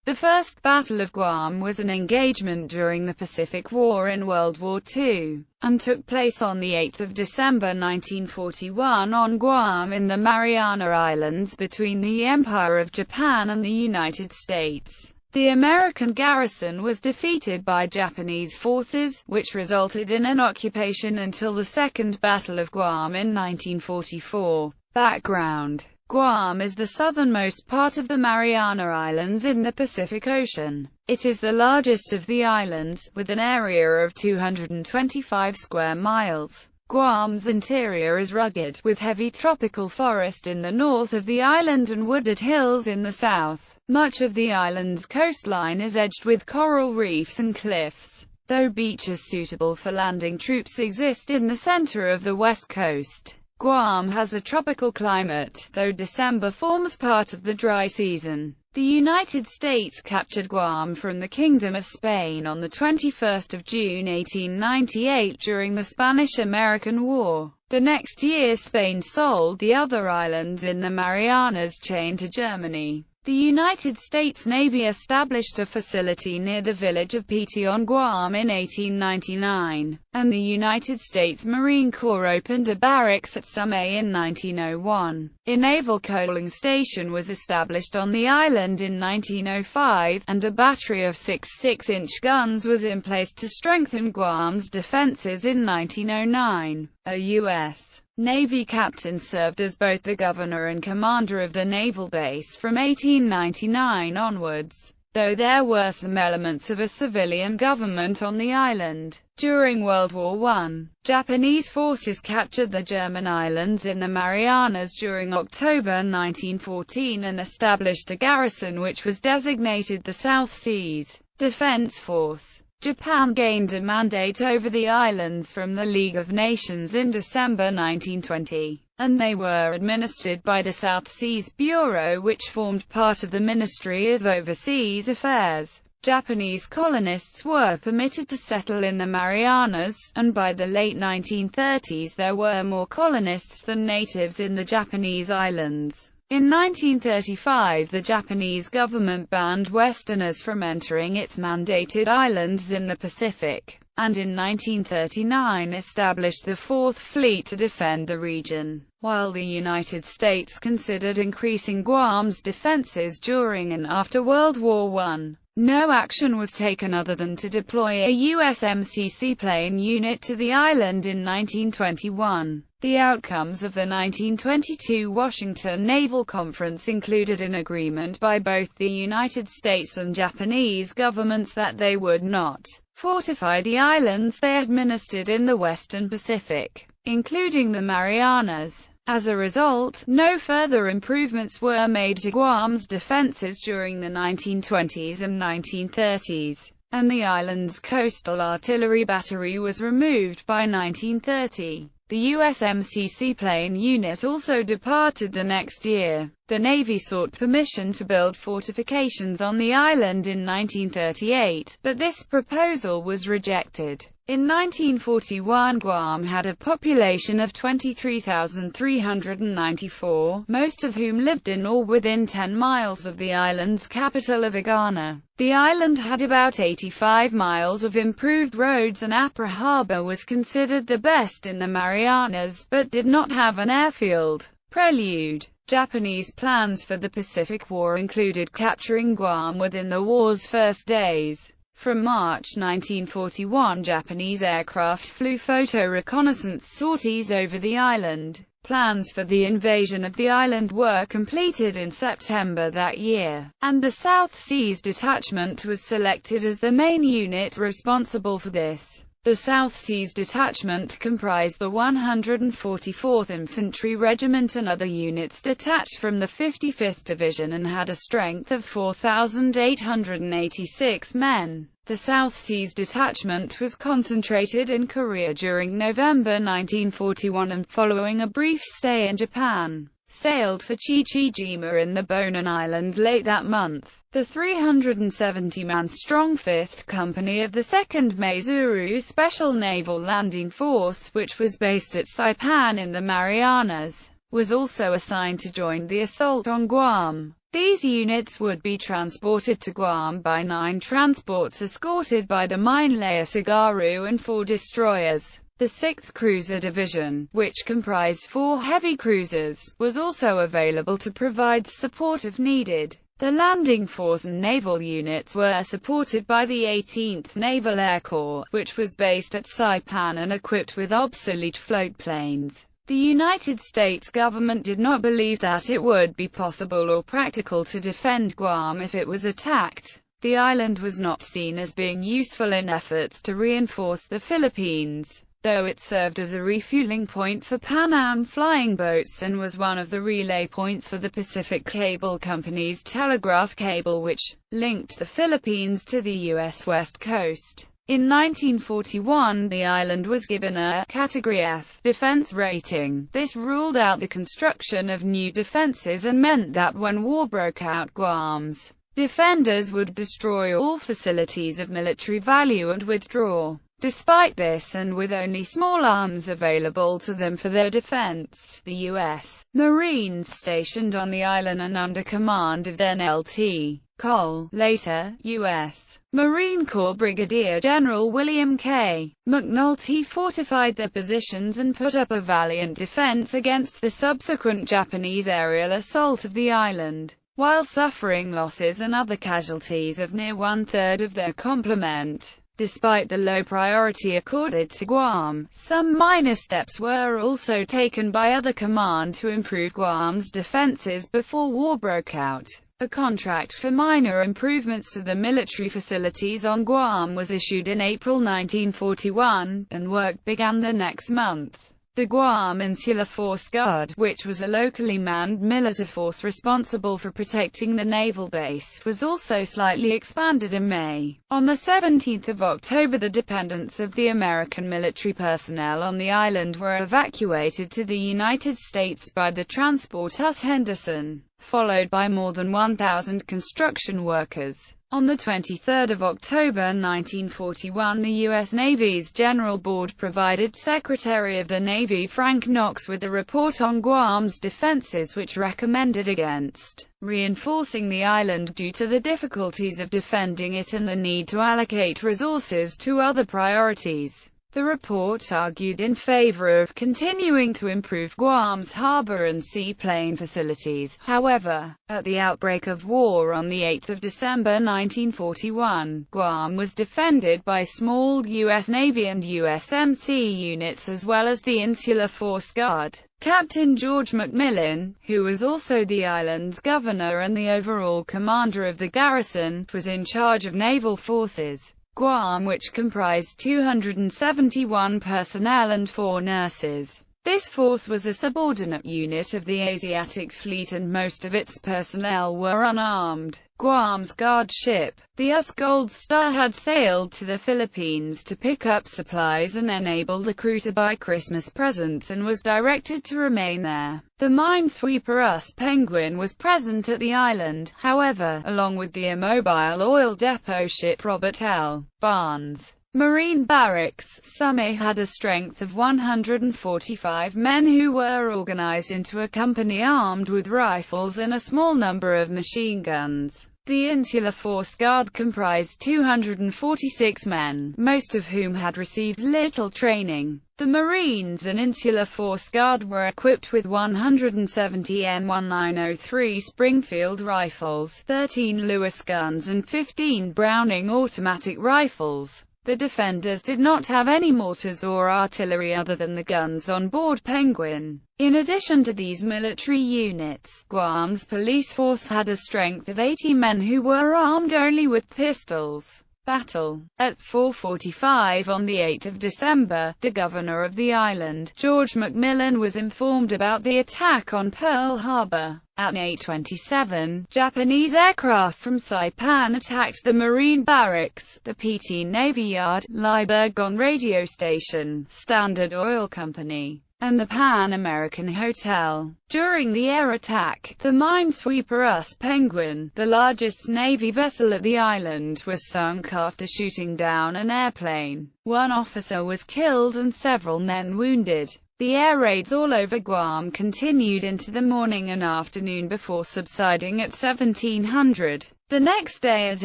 The First Battle of Guam was an engagement during the Pacific War in World War II, and took place on 8 December 1941 on Guam in the Mariana Islands between the Empire of Japan and the United States. The American garrison was defeated by Japanese forces, which resulted in an occupation until the Second Battle of Guam in 1944. Background: Guam is the southernmost part of the Mariana Islands in the Pacific Ocean. It is the largest of the islands, with an area of 225 square miles. Guam's interior is rugged, with heavy tropical forest in the north of the island and wooded hills in the south. Much of the island's coastline is edged with coral reefs and cliffs, though beaches suitable for landing troops exist in the center of the west coast. Guam has a tropical climate, though December forms part of the dry season. The United States captured Guam from the Kingdom of Spain on 21 June 1898 during the Spanish-American War. The next year Spain sold the other islands in the Marianas chain to Germany. The United States Navy established a facility near the village of Piti on Guam in 1899, and the United States Marine Corps opened a barracks at Sumay in 1901. A naval coaling station was established on the island in 1905, and a battery of 6 6-inch guns was in place to strengthen Guam's defenses in 1909. A U.S. Navy captain served as both the governor and commander of the naval base from 1899 onwards, though there were some elements of a civilian government on the island. During World War I, Japanese forces captured the German islands in the Marianas during October 1914 and established a garrison which was designated the South Seas Defense Force. Japan gained a mandate over the islands from the League of Nations in December 1920, and they were administered by the South Seas Bureau, which formed part of the Ministry of Overseas Affairs. Japanese colonists were permitted to settle in the Marianas, and by the late 1930s there were more colonists than natives in the Japanese islands. In 1935 the Japanese government banned Westerners from entering its mandated islands in the Pacific, and in 1939 established the Fourth Fleet to defend the region. While the United States considered increasing Guam's defenses during and after World War I, no action was taken other than to deploy a USMC seaplane unit to the island in 1921. The outcomes of the 1922 Washington Naval Conference included an agreement by both the United States and Japanese governments that they would not fortify the islands they administered in the Western Pacific, including the Marianas. As a result, no further improvements were made to Guam's defenses during the 1920s and 1930s, and the island's coastal artillery battery was removed by 1930. The USMC seaplane unit also departed the next year. The Navy sought permission to build fortifications on the island in 1938, but this proposal was rejected. In 1941 Guam had a population of 23,394, most of whom lived in or within 10 miles of the island's capital of Agana. The island had about 85 miles of improved roads and Apra Harbor was considered the best in the Marianas, but did not have an airfield. Prelude: Japanese plans for the Pacific War included capturing Guam within the war's first days. From March 1941 Japanese aircraft flew photo reconnaissance sorties over the island. Plans for the invasion of the island were completed in September that year, and the South Seas Detachment was selected as the main unit responsible for this. The South Seas Detachment comprised the 144th Infantry Regiment and other units detached from the 55th Division and had a strength of 4,886 men. The South Seas Detachment was concentrated in Korea during November 1941 and, following a brief stay in Japan, sailed for Chichijima in the Bonin Islands late that month. The 370-man strong 5th Company of the 2nd Maizuru Special Naval Landing Force, which was based at Saipan in the Marianas, was also assigned to join the assault on Guam. These units would be transported to Guam by 9 transports escorted by the mine layer Sagaru and 4 destroyers. The 6th Cruiser Division, which comprised 4 heavy cruisers, was also available to provide support if needed. The landing force and naval units were supported by the 18th Naval Air Corps, which was based at Saipan and equipped with obsolete floatplanes. The United States government did not believe that it would be possible or practical to defend Guam if it was attacked. The island was not seen as being useful in efforts to reinforce the Philippines, though it served as a refueling point for Pan Am flying boats and was one of the relay points for the Pacific Cable Company's telegraph cable which linked the Philippines to the U.S. West Coast. In 1941, the island was given a Category F defense rating. This ruled out the construction of new defenses and meant that when war broke out, Guam's defenders would destroy all facilities of military value and withdraw. Despite this, and with only small arms available to them for their defense, the U.S. Marines stationed on the island and under command of then Lt. Col. later, U.S. Marine Corps Brigadier General William K. McNulty fortified their positions and put up a valiant defense against the subsequent Japanese aerial assault of the island, while suffering losses and other casualties of near 1/3 of their complement. Despite the low priority accorded to Guam, some minor steps were also taken by other command to improve Guam's defenses before war broke out. A contract for minor improvements to the military facilities on Guam was issued in April 1941, and work began the next month. The Guam Insular Force Guard, which was a locally manned military force responsible for protecting the naval base, was also slightly expanded in May. On the 17th of October, the dependents of the American military personnel on the island were evacuated to the United States by the transport US Henderson, followed by more than 1,000 construction workers. On the 23rd of October 1941, the U.S. Navy's General Board provided Secretary of the Navy Frank Knox with a report on Guam's defenses which recommended against reinforcing the island due to the difficulties of defending it and the need to allocate resources to other priorities. The report argued in favor of continuing to improve Guam's harbor and seaplane facilities. However, at the outbreak of war on 8 December 1941, Guam was defended by small U.S. Navy and USMC units as well as the Insular Force Guard. Captain George McMillan, who was also the island's governor and the overall commander of the garrison, was in charge of naval forces. Guam, which comprised 271 personnel and 4 nurses. This force was a subordinate unit of the Asiatic Fleet and most of its personnel were unarmed. Guam's guard ship, the US Gold Star, had sailed to the Philippines to pick up supplies and enable the crew to buy Christmas presents and was directed to remain there. The minesweeper US Penguin was present at the island, however, along with the immobile oil depot ship Robert L. Barnes. Marine Barracks, Summit had a strength of 145 men who were organized into a company armed with rifles and a small number of machine guns. The Insular Force Guard comprised 246 men, most of whom had received little training. The Marines and Insular Force Guard were equipped with 170 M1903 Springfield rifles, 13 Lewis guns and 15 Browning automatic rifles. The defenders did not have any mortars or artillery other than the guns on board Penguin. In addition to these military units, Guam's police force had a strength of 80 men who were armed only with pistols. Battle. At 4:45 on 8 December, the governor of the island, George McMillan, was informed about the attack on Pearl Harbor. At 8:27, Japanese aircraft from Saipan attacked the Marine Barracks, the PT Navy Yard, Liburgon radio station, Standard Oil Company, and the Pan American Hotel. During the air attack, the minesweeper US Penguin, the largest Navy vessel at the island, was sunk after shooting down an airplane. One officer was killed and several men wounded. The air raids all over Guam continued into the morning and afternoon before subsiding at 1700. The next day at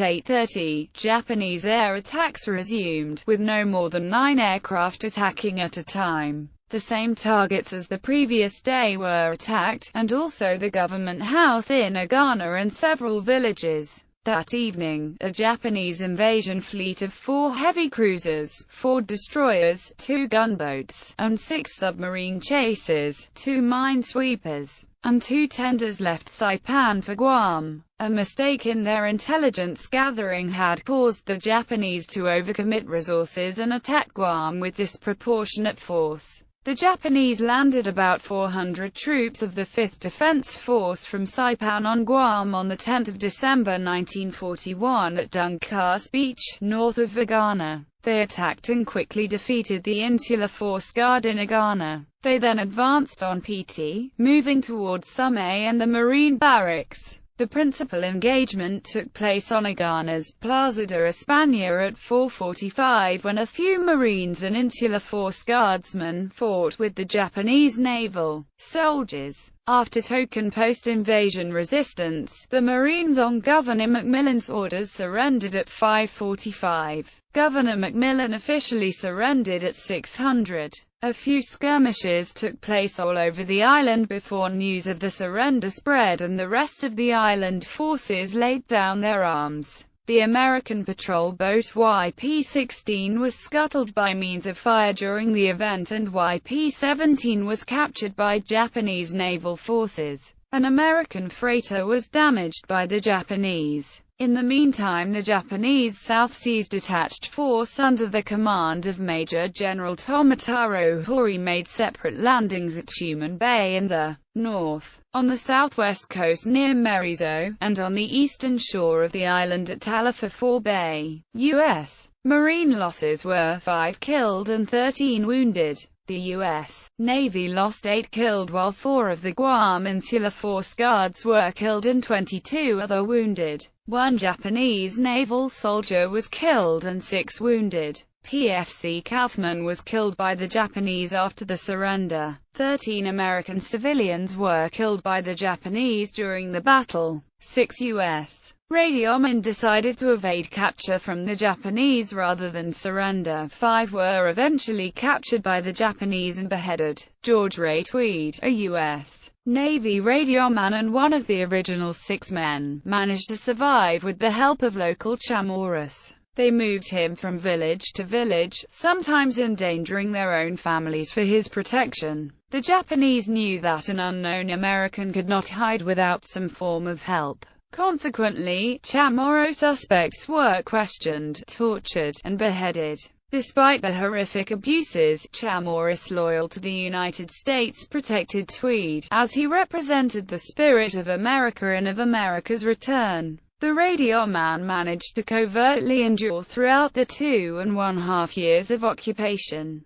8:30, Japanese air attacks resumed, with no more than 9 aircraft attacking at a time. The same targets as the previous day were attacked, and also the government house in Agana and several villages. That evening, a Japanese invasion fleet of 4 heavy cruisers, 4 destroyers, 2 gunboats, and 6 submarine chasers, 2 minesweepers, and 2 tenders left Saipan for Guam. A mistake in their intelligence gathering had caused the Japanese to overcommit resources and attack Guam with disproportionate force. The Japanese landed about 400 troops of the 5th Defense Force from Saipan on Guam on 10 December 1941 at Duncas Beach, north of Agana. They attacked and quickly defeated the Insular Force Guard in Agana. They then advanced on PT, moving towards Sumay and the Marine Barracks. The principal engagement took place on Agana's Plaza de España at 4:45 when a few Marines and Insular Force Guardsmen fought with the Japanese naval soldiers. After token post-invasion resistance, the Marines on Governor McMillan's orders surrendered at 5:45. Governor McMillan officially surrendered at 600. A few skirmishes took place all over the island before news of the surrender spread and the rest of the island forces laid down their arms. The American patrol boat YP-16 was scuttled by means of fire during the event, and YP-17 was captured by Japanese naval forces. An American freighter was damaged by the Japanese. In the meantime, the Japanese South Seas Detached Force under the command of Major General Tomotarō Hori made separate landings at Tuman Bay in the north, on the southwest coast near Merizo, and on the eastern shore of the island at Taliaferro Bay. U.S. Marine losses were 5 killed and 13 wounded. The U.S. Navy lost 8 killed while 4 of the Guam Insular Force Guards were killed and 22 other wounded. 1 Japanese naval soldier was killed and 6 wounded. PFC Kaufman was killed by the Japanese after the surrender. 13 American civilians were killed by the Japanese during the battle. 6 U.S. radiomen decided to evade capture from the Japanese rather than surrender. 5 were eventually captured by the Japanese and beheaded. George Ray Tweed, a U.S. Navy radioman and one of the original 6 men, managed to survive with the help of local Chamorros. They moved him from village to village, sometimes endangering their own families for his protection. The Japanese knew that an unknown American could not hide without some form of help. Consequently, Chamorro suspects were questioned, tortured, and beheaded. Despite the horrific abuses, Chamorros loyal to the United States protected Tweed, as he represented the spirit of America and of America's return. The radioman managed to covertly endure throughout the 2½ years of occupation.